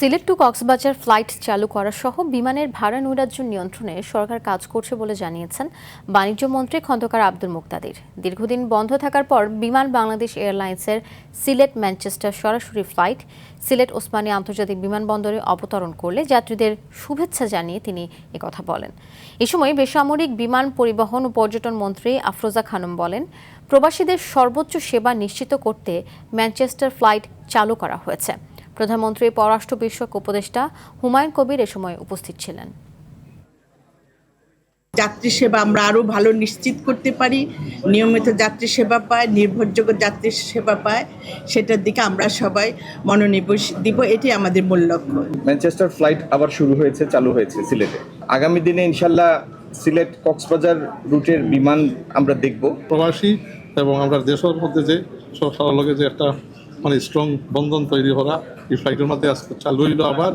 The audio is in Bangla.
সিলেট টু কক্সবাজার ফ্লাইট চালু করা সহ বিমানের ভাড়া নৈরাজ্য নিয়ন্ত্রণে সরকার কাজ করছে বলে জানিয়েছেন বাণিজ্য মন্ত্রী খন্দকার আব্দুল মুকতাদির। দীর্ঘদিন বন্ধ থাকার পর বিমান বাংলাদেশ এয়ারলাইন্সের সিলেট ম্যানচেস্টার সরাসরি ফ্লাইট সিলেট ওসমানী আন্তর্জাতিক বিমানবন্দরে অবতরণ করলে যাত্রীদের শুভেচ্ছা জানিয়ে তিনি একথা বলেন। এ সময় বেসামরিক বিমান পরিবহন ও পর্যটন মন্ত্রী আফরোজা খানম বলেন, প্রবাসীদের সর্বোচ্চ সেবা নিশ্চিত করতে ম্যানচেস্টার ফ্লাইট চালু করা হয়েছে। প্রধানমন্ত্রীর পররাষ্ট্র বিষয়ক উপদেষ্টা হুমায়ুন কবির এ সময় উপস্থিত ছিলেন। যাত্রী সেবা আমরা আরো ভালো নিশ্চিত করতে পারি, নিয়মিত যাত্রী সেবা পায়, নির্ভরযোগ্য যাত্রী সেবা পায়, সেটার দিকে আমরা সবাই মনোনিবেশ দিব। এটি আমাদের মূল লক্ষ্য। ম্যানচেস্টার ফ্লাইট আবার শুরু হয়েছে, চালু হয়েছে সিলেটে। আগামী দিনে ইনশাল্লাহ সিলেট কক্সবাজার রুটের বিমান আমরা দেখব। প্রবাসী এবং আমরা দেশের মধ্যে যে সবার লগে যে একটা স্ট্রং বন্ধন তৈরি করা, এই ফ্লাইটের মধ্যে আজকে চালু হইল আবার।